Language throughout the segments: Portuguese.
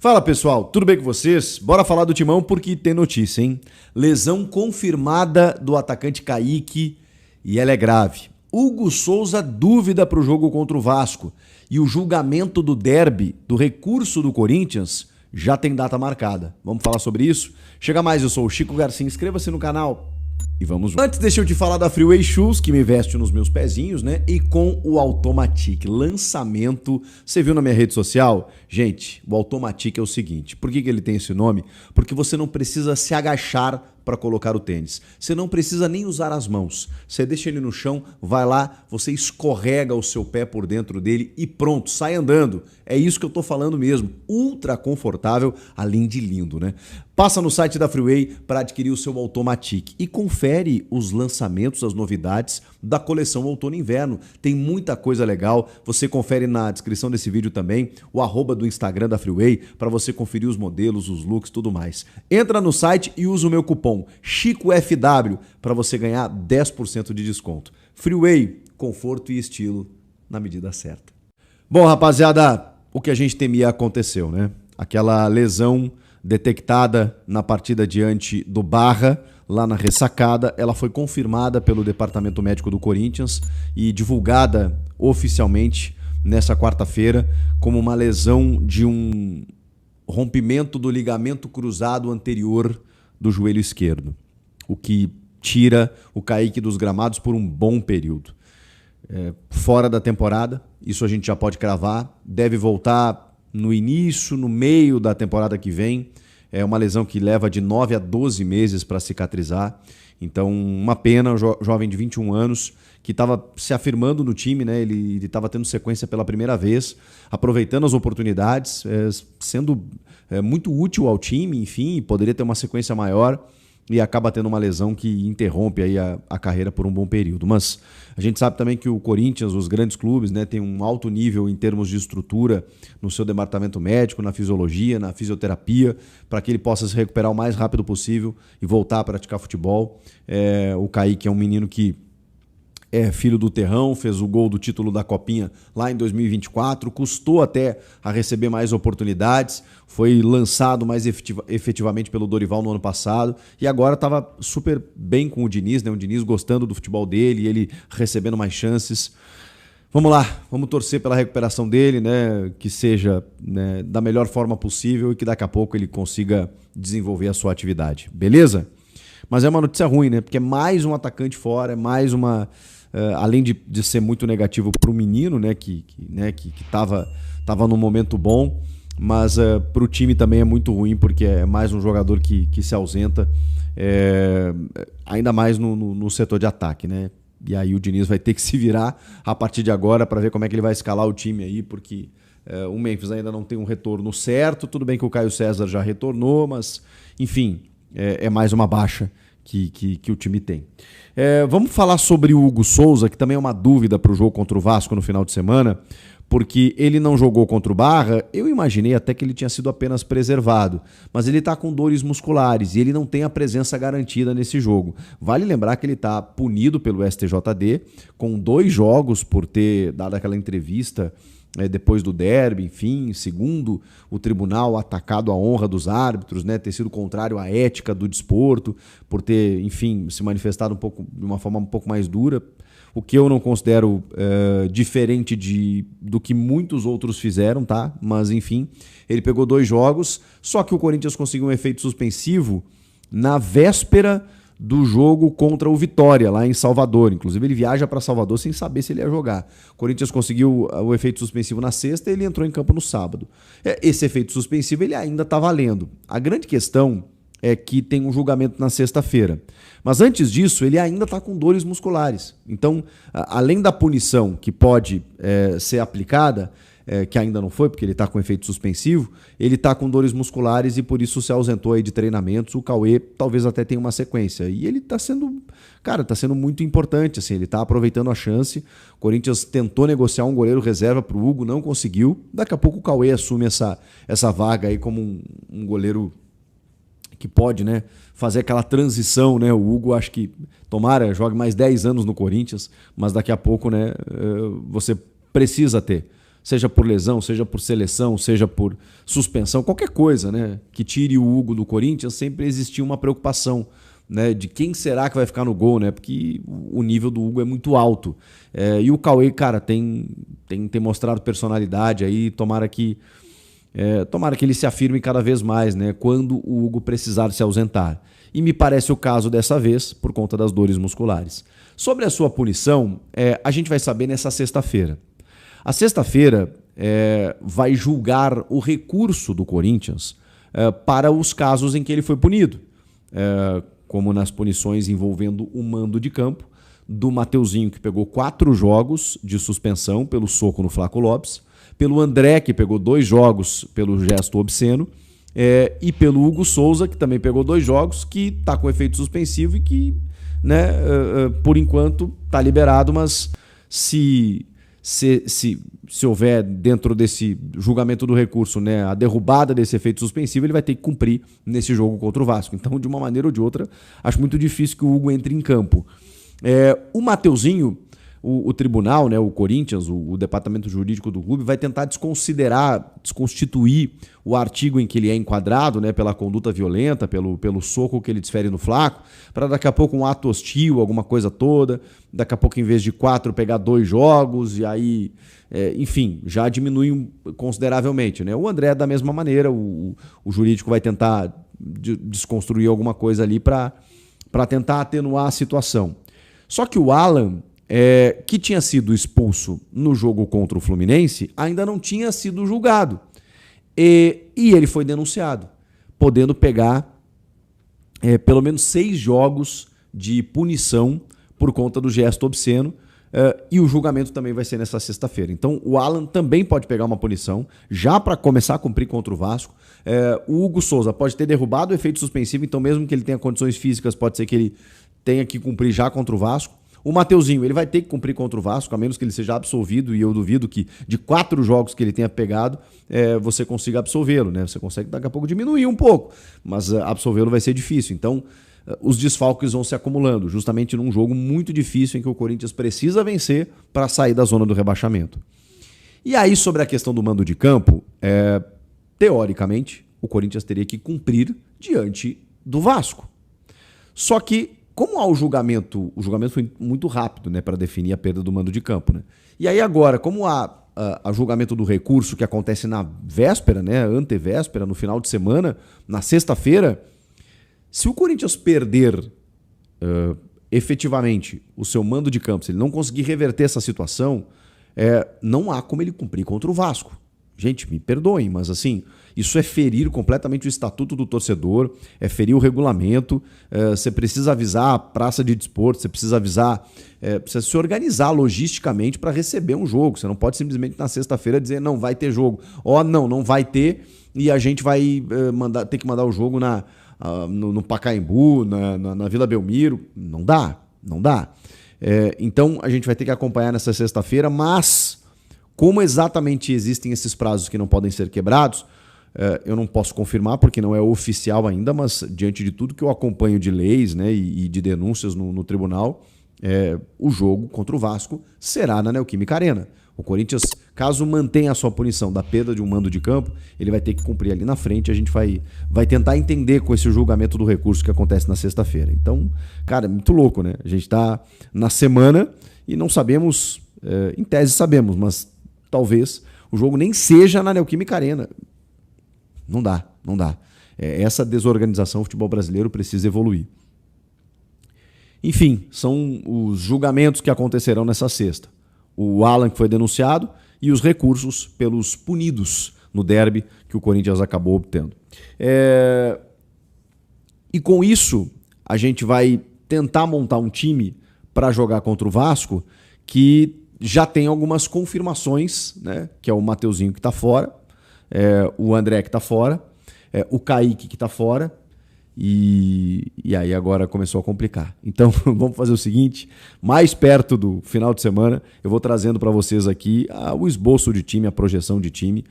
Fala pessoal, tudo bem com vocês? Bora falar do Timão porque tem notícia, hein? Lesão confirmada do atacante Kaique e ela é grave. Hugo Souza dúvida para o jogo contra o Vasco e o julgamento do derby, do recurso do Corinthians, já tem data marcada. Vamos falar sobre isso? Chega mais, eu sou o Chico Garcia, inscreva-se no canal e vamos juntos. Antes deixa eu te falar da Freeway Shoes, que me veste nos meus pezinhos, né? E com o Automatic, lançamento, você viu na minha rede social? Gente, o Automatic é o seguinte, por que ele tem esse nome? Porque você não precisa se agachar para colocar o tênis. Você não precisa nem usar as mãos. Você deixa ele no chão, vai lá, você escorrega o seu pé por dentro dele e pronto, sai andando. É isso que eu tô falando mesmo. Ultra confortável, além de lindo, né? Passa no site da Freeway para adquirir o seu Automatic e confere os lançamentos, as novidades da coleção Outono e Inverno. Tem muita coisa legal. Você confere na descrição desse vídeo também o @ do Instagram da Freeway para você conferir os modelos, os looks, tudo mais. Entra no site e usa o meu cupom ChicoFW para você ganhar 10% de desconto. Freeway, conforto e estilo na medida certa. Bom, rapaziada, o que a gente temia aconteceu, né? Aquela lesão detectada na partida diante do Barra, lá na ressacada, ela foi confirmada pelo Departamento Médico do Corinthians e divulgada oficialmente nessa quarta-feira como uma lesão de um rompimento do ligamento cruzado anterior do joelho esquerdo, o que tira o Kaique dos gramados por um bom período. Fora da temporada, isso a gente já pode cravar, deve voltar no início, no meio da temporada que vem. É uma lesão que leva de 9 a 12 meses para cicatrizar. Então, uma pena, um jovem de 21 anos que estava se afirmando no time, né? Ele estava tendo sequência pela primeira vez, aproveitando as oportunidades, sendo muito útil ao time, enfim, poderia ter uma sequência maior e acaba tendo uma lesão que interrompe aí a carreira por um bom período. Mas a gente sabe também que o Corinthians, os grandes clubes, né, tem um alto nível em termos de estrutura no seu departamento médico, na fisiologia, na fisioterapia, para que ele possa se recuperar o mais rápido possível e voltar a praticar futebol. O Kaique é um menino que é filho do Terrão, fez o gol do título da Copinha lá em 2024, custou até a receber mais oportunidades, foi lançado mais efetivamente pelo Dorival no ano passado e agora estava super bem com o Diniz, né? O Diniz gostando do futebol dele e ele recebendo mais chances. Vamos lá, vamos torcer pela recuperação dele, né? Que seja, né, da melhor forma possível e que daqui a pouco ele consiga desenvolver a sua atividade, beleza? Mas é uma notícia ruim, né? Porque é mais um atacante fora, é mais uma... além de ser muito negativo para o menino, né, que tava num momento bom, mas para o time também é muito ruim, porque é mais um jogador que se ausenta, ainda mais no setor de ataque, né? E aí o Diniz vai ter que se virar a partir de agora para ver como é que ele vai escalar o time aí, porque o Memphis ainda não tem um retorno certo. Tudo bem que o Caio César já retornou, mas enfim, é mais uma baixa que o time tem. Vamos falar sobre o Hugo Souza, que também é uma dúvida para o jogo contra o Vasco no final de semana, porque ele não jogou contra o Barra. Eu imaginei até que ele tinha sido apenas preservado, mas ele está com dores musculares e ele não tem a presença garantida nesse jogo. Vale lembrar que ele está punido pelo STJD com 2 jogos por ter dado aquela entrevista depois do derby, enfim, segundo o tribunal, atacado a honra dos árbitros, né, ter sido contrário à ética do desporto, por ter, enfim, se manifestado de uma forma um pouco mais dura, o que eu não considero diferente do que muitos outros fizeram, tá? Mas, enfim, ele pegou 2 jogos, só que o Corinthians conseguiu um efeito suspensivo na véspera do jogo contra o Vitória, lá em Salvador. Inclusive, ele viaja para Salvador sem saber se ele ia jogar. O Corinthians conseguiu o efeito suspensivo na sexta e ele entrou em campo no sábado. Esse efeito suspensivo ele ainda está valendo. A grande questão é que tem um julgamento na sexta-feira. Mas antes disso, ele ainda está com dores musculares. Então, além da punição que pode ser aplicada, que ainda não foi, porque ele está com efeito suspensivo, ele está com dores musculares e por isso se ausentou aí de treinamentos. O Cauê talvez até tenha uma sequência. E ele está sendo, está sendo muito importante, assim, ele está aproveitando a chance. O Corinthians tentou negociar um goleiro reserva para o Hugo, não conseguiu. Daqui a pouco o Cauê assume essa vaga aí como um goleiro que pode, né, fazer aquela transição, né? O Hugo, acho que tomara, jogue mais 10 anos no Corinthians, mas daqui a pouco, né, você precisa ter seja por lesão, seja por seleção, seja por suspensão, qualquer coisa, né, que tire o Hugo do Corinthians, sempre existia uma preocupação, né, de quem será que vai ficar no gol, né, porque o nível do Hugo é muito alto. E o Cauê, cara, tem mostrado personalidade aí, tomara que ele se afirme cada vez mais, né, quando o Hugo precisar se ausentar. E me parece o caso dessa vez, por conta das dores musculares. Sobre a sua punição, a gente vai saber nessa sexta-feira. A sexta-feira vai julgar o recurso do Corinthians para os casos em que ele foi punido, como nas punições envolvendo o mando de campo do Mateuzinho, que pegou 4 jogos de suspensão pelo soco no Flaco Lopes, pelo André, que pegou 2 jogos pelo gesto obsceno, e pelo Hugo Souza, que também pegou 2 jogos, que está com efeito suspensivo e que, né, por enquanto está liberado, mas se houver dentro desse julgamento do recurso, né, a derrubada desse efeito suspensivo, ele vai ter que cumprir nesse jogo contra o Vasco. Então, de uma maneira ou de outra, acho muito difícil que o Hugo entre em campo. O Mateuzinho, o tribunal, né, o Corinthians, o departamento jurídico do clube, vai tentar desconstituir o artigo em que ele é enquadrado, né, pela conduta violenta, pelo soco que ele desfere no Flaco, para daqui a pouco um ato hostil, alguma coisa toda, daqui a pouco em vez de 4 pegar 2 jogos, e aí, enfim, já diminui consideravelmente, né? O André da mesma maneira, o jurídico vai tentar desconstruir alguma coisa ali para tentar atenuar a situação. Só que o Alan, que tinha sido expulso no jogo contra o Fluminense, ainda não tinha sido julgado. E ele foi denunciado, podendo pegar pelo menos 6 jogos de punição por conta do gesto obsceno, e o julgamento também vai ser nessa sexta-feira. Então o Alan também pode pegar uma punição, já para começar a cumprir contra o Vasco. O Hugo Souza pode ter derrubado o efeito suspensivo, então mesmo que ele tenha condições físicas, pode ser que ele tenha que cumprir já contra o Vasco. O Mateuzinho, ele vai ter que cumprir contra o Vasco, a menos que ele seja absolvido, e eu duvido que de 4 jogos que ele tenha pegado, você consiga absolvê-lo, né? Você consegue daqui a pouco diminuir um pouco, mas absolvê-lo vai ser difícil. Então, os desfalques vão se acumulando, justamente num jogo muito difícil em que o Corinthians precisa vencer para sair da zona do rebaixamento. E aí, sobre a questão do mando de campo, teoricamente, o Corinthians teria que cumprir diante do Vasco. Só que, como há o julgamento foi muito rápido, né, para definir a perda do mando de campo, né? E aí agora, como há a julgamento do recurso que acontece na véspera, né, antevéspera, no final de semana, na sexta-feira, se o Corinthians perder efetivamente o seu mando de campo, se ele não conseguir reverter essa situação, não há como ele cumprir contra o Vasco. Gente, me perdoem, mas assim, isso é ferir completamente o estatuto do torcedor, é ferir o regulamento. Você precisa avisar a praça de desporto, você precisa avisar, precisa se organizar logisticamente para receber um jogo. Você não pode simplesmente na sexta-feira dizer não vai ter jogo. Não vai ter, e a gente vai ter que mandar o jogo no Pacaembu, na Vila Belmiro. Não dá. Então a gente vai ter que acompanhar nessa sexta-feira, mas como exatamente existem esses prazos que não podem ser quebrados, eu não posso confirmar porque não é oficial ainda, mas diante de tudo que eu acompanho de leis, né, e de denúncias no tribunal, o jogo contra o Vasco será na Neoquímica Arena. O Corinthians, caso mantenha a sua punição da perda de um mando de campo, ele vai ter que cumprir ali na frente. A gente vai tentar entender com esse julgamento do recurso que acontece na sexta-feira. Então, cara, é muito louco, né? A gente está na semana e não sabemos, em tese sabemos, mas talvez o jogo nem seja na Neoquímica Arena. Não dá. Essa desorganização o futebol brasileiro precisa evoluir. Enfim, são os julgamentos que acontecerão nessa sexta. O Alan, que foi denunciado, e os recursos pelos punidos no derby que o Corinthians acabou obtendo. E com isso, a gente vai tentar montar um time para jogar contra o Vasco que já tem algumas confirmações, né? Que é o Mateuzinho que está fora, o André que está fora, o Kaique que está fora, e aí agora começou a complicar. Então vamos fazer o seguinte, mais perto do final de semana eu vou trazendo para vocês aqui o esboço de time, a projeção de time.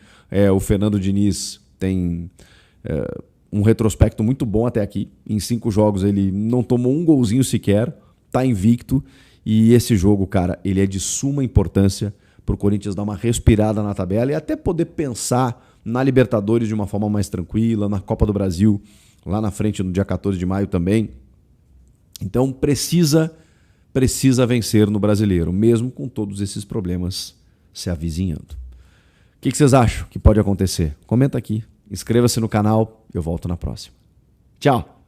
O Fernando Diniz tem um retrospecto muito bom até aqui. Em 5 jogos ele não tomou um golzinho sequer, está invicto, e esse jogo, cara, ele é de suma importância para o Corinthians dar uma respirada na tabela e até poder pensar na Libertadores de uma forma mais tranquila, na Copa do Brasil, lá na frente no dia 14 de maio também. Então precisa vencer no Brasileiro, mesmo com todos esses problemas se avizinhando. O que vocês acham que pode acontecer? Comenta aqui, inscreva-se no canal, eu volto na próxima. Tchau!